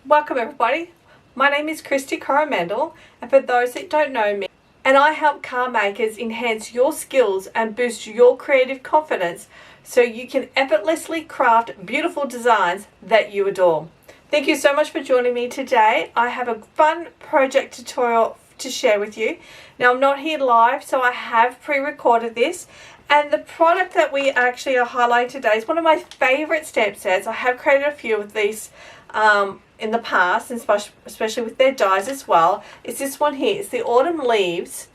Welcome everybody. My name is Kristy Coromandel, and for those that don't know me, and I help card makers enhance your skills and boost your creative confidence so you can effortlessly craft beautiful designs that you adore. Thank you so much for joining me today. I have a fun project tutorial to share with you. Now I'm not here live, so I have pre-recorded this, and the product that we actually are highlighting today is one of my favorite stamp sets. I have created a few of these in the past, and especially with their dies as well. It's this one here. It's the Autumn Leaves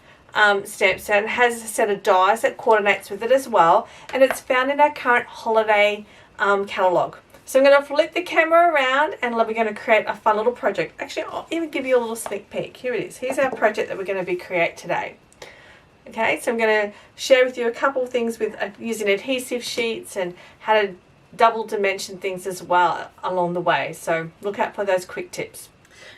stamp set. It has a set of dies that coordinates with it as well, and it's found in our current holiday catalogue. So I'm going to flip the camera around and we're going to create a fun little project. Actually, I'll even give you a little sneak peek. Here it is. Here's our project that we're going to create today. Okay, so I'm going to share with you a couple of things with using adhesive sheets and how to double dimension things as well along the way. So look out for those quick tips.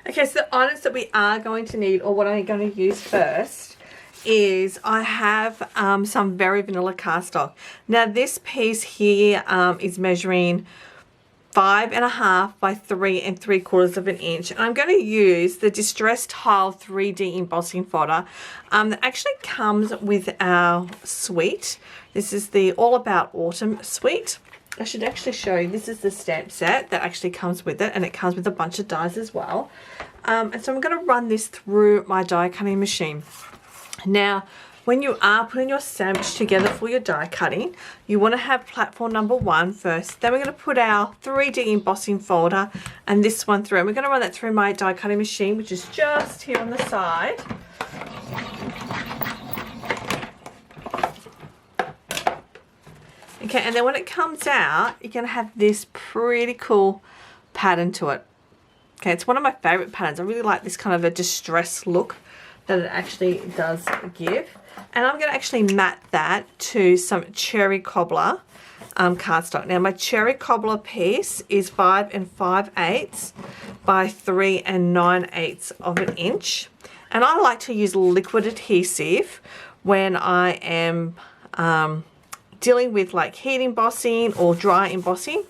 Okay, so the items that we are going to need, or what I'm going to use first, is I have some very vanilla cardstock. Now this piece here is measuring 5.5 by 3 3/4 inch. And I'm going to use the Distress Tile 3D embossing folder that actually comes with our suite. This is the All About Autumn suite. I should actually show you, this is the stamp set that actually comes with it, and it comes with a bunch of dies as well. And so I'm going to run this through my die cutting machine. Now, when you are putting your sandwich together for your die cutting, you want to have platform number 1 first. Then we're going to put our 3D embossing folder and this one through. And we're going to run that through my die cutting machine, which is just here on the side. Okay, and then when it comes out, you're going to have this pretty cool pattern to it. Okay, it's one of my favorite patterns. I really like this kind of a distressed look that it actually does give. And I'm going to actually mat that to some Cherry Cobbler cardstock. Now my Cherry Cobbler piece is 5 5/8 by 3 9/8 inch. And I like to use liquid adhesive when I am dealing with like heat embossing or dry embossing,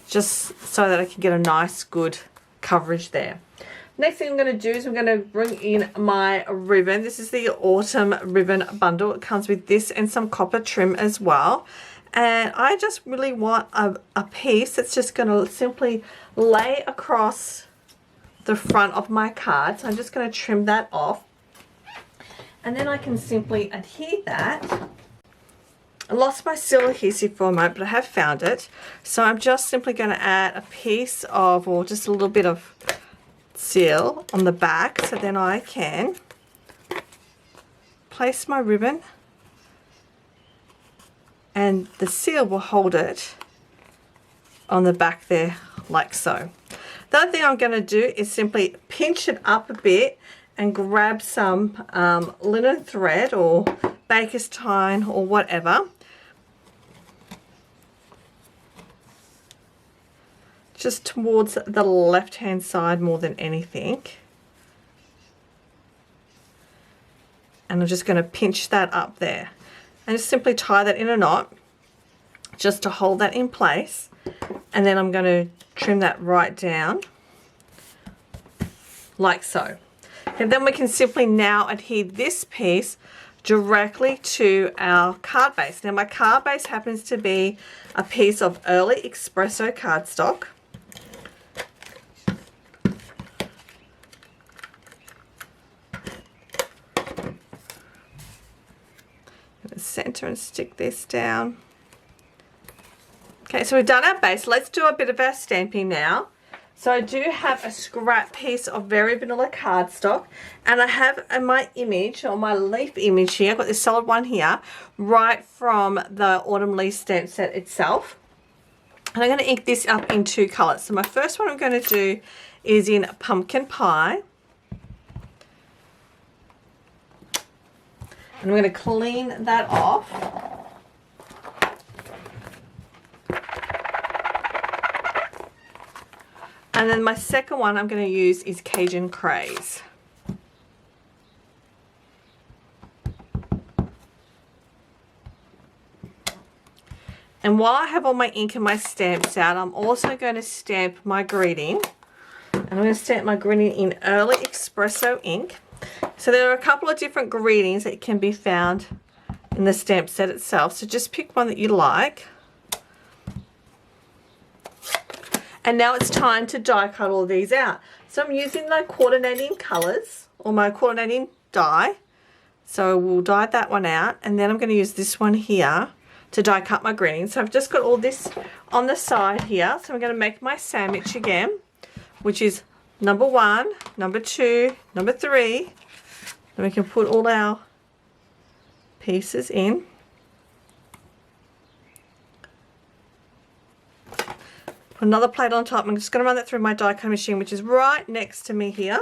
just so that I can get a nice good coverage there. Next thing I'm going to do is I'm going to bring in my ribbon. This is the Autumn Ribbon Bundle. It comes with this and some copper trim as well. And I just really want a piece that's just going to simply lay across the front of my card. So I'm just going to trim that off. And then I can simply adhere that. I lost my seal adhesive for a moment, but I have found it. So I'm just simply going to add a piece of, or just a little bit of seal on the back, so then I can place my ribbon and the seal will hold it on the back there like so. The other thing I'm going to do is simply pinch it up a bit and grab some linen thread or baker's twine or whatever, just towards the left hand side more than anything. And I'm just going to pinch that up there and just simply tie that in a knot just to hold that in place. And then I'm going to trim that right down like so. And then we can simply now adhere this piece directly to our card base. Now my card base happens to be a piece of early espresso cardstock. Center and stick this down. Okay, so we've done our base. Let's do a bit of our stamping now. So I do have a scrap piece of very vanilla cardstock, and I have my image, or my leaf image here. I've got this solid one here, right from the Autumn Leaf stamp set itself. And I'm going to ink this up in 2 colors. So my first one I'm going to do is in Pumpkin Pie. And I'm going to clean that off. And then my second one I'm going to use is Cajun Craze. And while I have all my ink and my stamps out, I'm also going to stamp my greeting. And And I'm going to stamp my greeting in Early Espresso ink. So there are a couple of different greetings that can be found in the stamp set itself. So just pick one that you like. And now it's time to die cut all these out. So I'm using my coordinating colours or my coordinating die. So we'll die that one out, and then I'm going to use this one here to die cut my greeting. So I've just got all this on the side here. So I'm going to make my sandwich again, which is number 1, number 2, number 3. Then we can put all our pieces in. Put another plate on top. I'm just going to run that through my die cutting machine, which is right next to me here.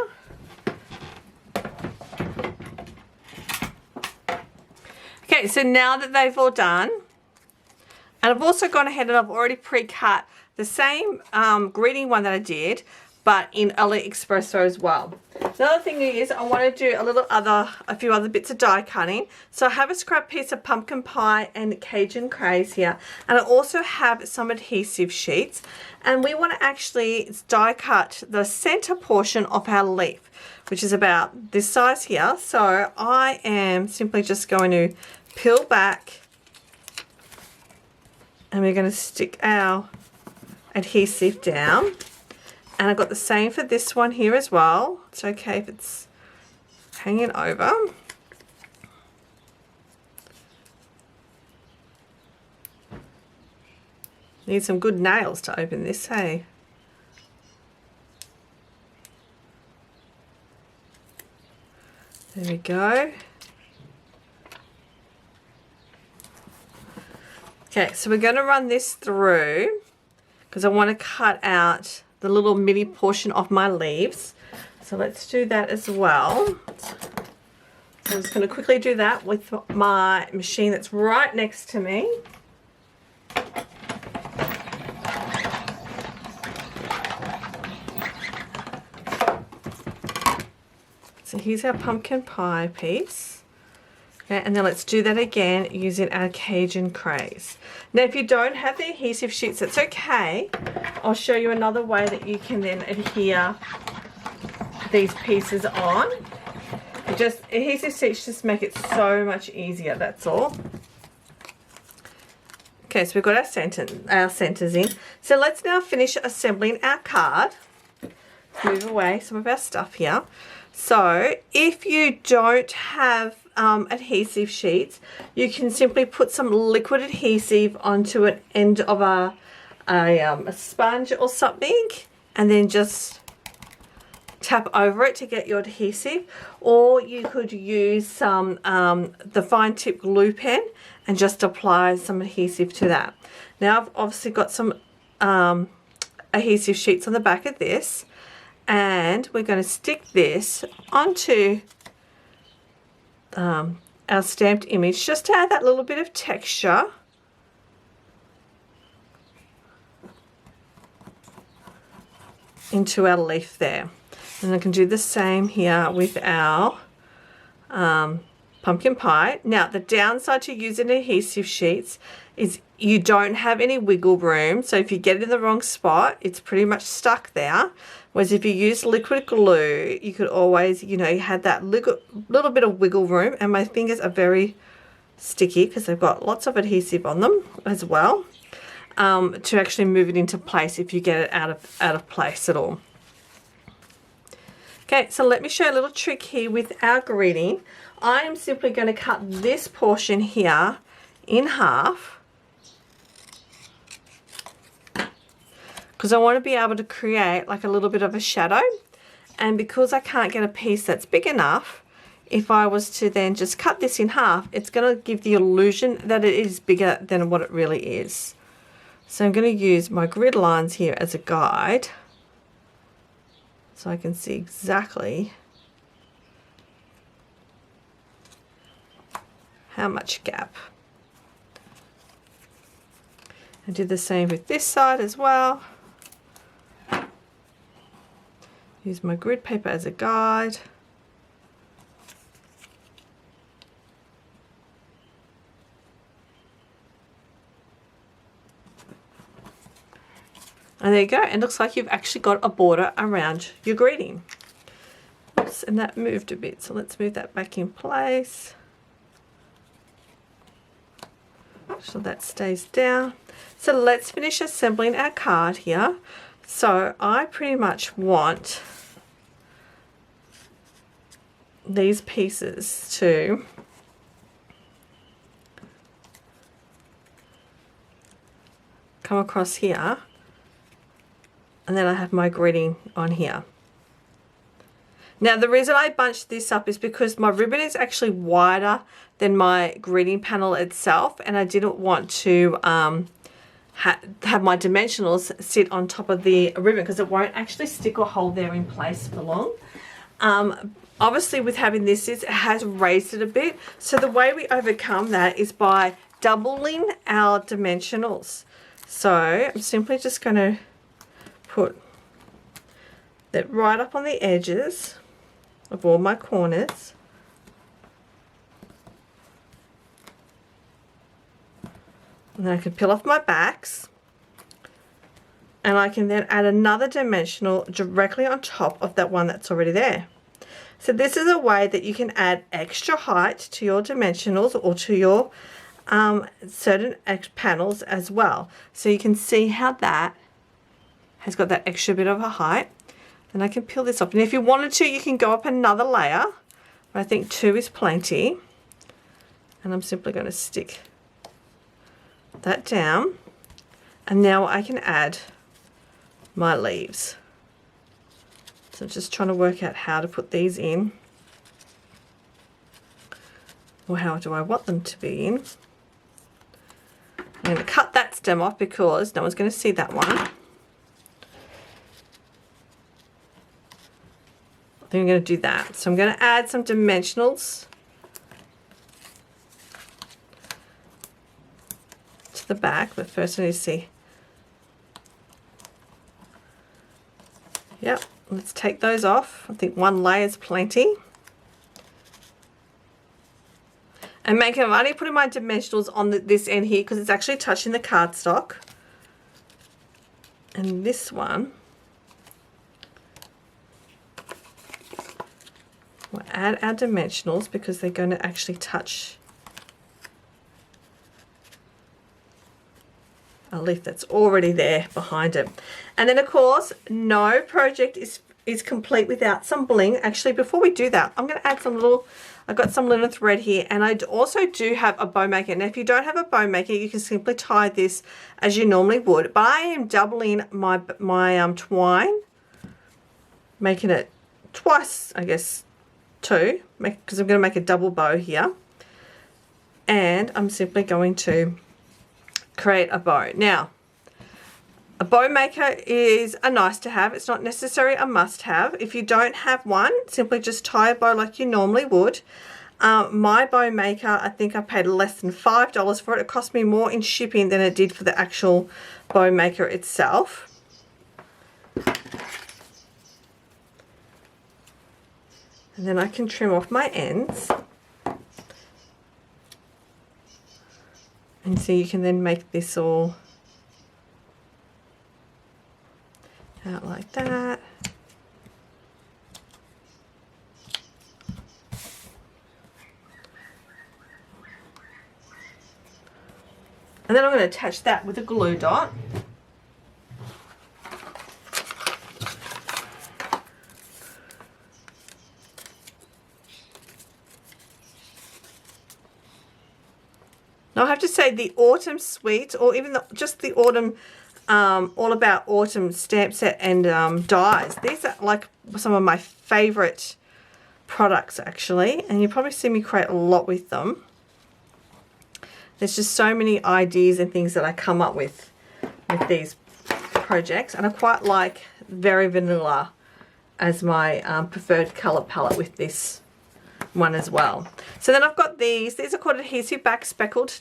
Okay, so now that they've all done, and I've also gone ahead and I've already pre-cut the same greeting one that I did, but in Early Espresso as well. Another thing is I want to do a few other bits of die cutting. So I have a scrap piece of pumpkin pie and Cajun craze here, and I also have some adhesive sheets, and we want to actually die cut the center portion of our leaf, which is about this size here. So I am simply just going to peel back, and we're going to stick our adhesive down. And I've got the same for this one here as well. It's okay if it's hanging over. Need some good nails to open this, hey? There we go. Okay, so we're going to run this through because I want to cut out the little mini portion of my leaves. So let's do that as well. So I'm just going to quickly do that with my machine that's right next to me. So here's our pumpkin pie piece. Okay, and then let's do that again using our Cajun craze. Now if you don't have the adhesive sheets, that's okay. I'll show you another way that you can then adhere these pieces on. Adhesive sheets just make it so much easier, that's all. Okay, so we've got our centers in. So let's now finish assembling our card. Let's move away some of our stuff here. So if you don't have adhesive sheets, you can simply put some liquid adhesive onto an end of a sponge or something, and then just tap over it to get your adhesive. Or you could use some the fine tip glue pen and just apply some adhesive to that. Now I've obviously got some adhesive sheets on the back of this, and we're going to stick this onto our stamped image just to add that little bit of texture. Into our leaf there. And I can do the same here with our pumpkin pie. Now the downside to using adhesive sheets is you don't have any wiggle room, so if you get it in the wrong spot, it's pretty much stuck there. Whereas if you use liquid glue, you could always, you have that little bit of wiggle room, and my fingers are very sticky because they've got lots of adhesive on them as well, to actually move it into place if you get it out of place at all. Okay, so let me show you a little trick here with our greeting. I am simply going to cut this portion here in half, because I want to be able to create like a little bit of a shadow. And because I can't get a piece that's big enough, if I was to then just cut this in half, it's going to give the illusion that it is bigger than what it really is. So I'm going to use my grid lines here as a guide, so I can see exactly how much gap. And do the same with this side as well. Use my grid paper as a guide. And there you go. And it looks like you've actually got a border around your greeting. Oops, and that moved a bit. So let's move that back in place. So that stays down. So let's finish assembling our card here. So I pretty much want these pieces to come across here, and then I have my greeting on here. Now the reason I bunched this up is because my ribbon is actually wider than my greeting panel itself, and I didn't want to have my dimensionals sit on top of the ribbon because it won't actually stick or hold there in place for long. Obviously with having this, it has raised it a bit. So the way we overcome that is by doubling our dimensionals. So I'm simply just going to put that right up on the edges of all my corners. And then I can peel off my backs. And I can then add another dimensional directly on top of that one that's already there. So this is a way that you can add extra height to your dimensionals or to your certain panels as well. So you can see how that has got that extra bit of a height. And I can peel this off. And if you wanted to, you can go up another layer. But I think 2 is plenty. And I'm simply going to stick that down. And now I can add my leaves. So I'm just trying to work out how to put these in, or how do I want them to be in. I'm going to cut that stem off because no one's going to see that one. I think I'm going to do that. So I'm going to add some dimensionals to the back, but first I need to see. Yep. Let's take those off. I think 1 layer is plenty. And I'm only putting my dimensionals on this end here because it's actually touching the cardstock. And this one, we'll add our dimensionals because they're going to actually touch a leaf that's already there behind it. And then of course, no project is complete without some bling. Actually, before we do that, I'm going to add some little, I've got some linen thread here, and I also do have a bow maker. Now if you don't have a bow maker, you can simply tie this as you normally would, but I am doubling my twine, making it twice, I guess 2, because I'm going to make a double bow here, and I'm simply going to create a bow. Now a bow maker is a nice to have. It's not necessarily a must have. If you don't have one, simply just tie a bow like you normally would. My bow maker, I think I paid less than $5 for it. It cost me more in shipping than it did for the actual bow maker itself. And then I can trim off my ends. And so you can then make this all out like that. And then I'm going to attach that with a glue dot. Now I have to say the Autumn Suite, or even just the Autumn All About Autumn stamp set and dies. These are like some of my favorite products actually, and you probably see me create a lot with them. There's just so many ideas and things that I come up with these projects, and I quite like very vanilla as my preferred color palette with this one as well. So then I've got these are called adhesive back speckled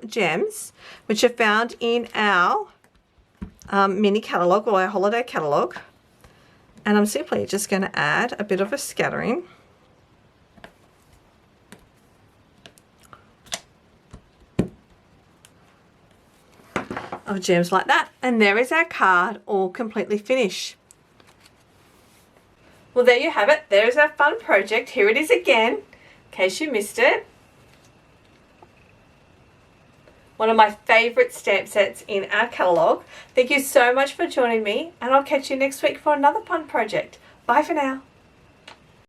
gems, which are found in our mini catalogue or our holiday catalogue, and I'm simply just going to add a bit of a scattering. of gems like that. And there is our card all completely finished. Well, there you have it. There is our fun project. Here it is again, in case you missed it. One of my favourite stamp sets in our catalogue. Thank you so much for joining me, and I'll catch you next week for another fun project. Bye for now.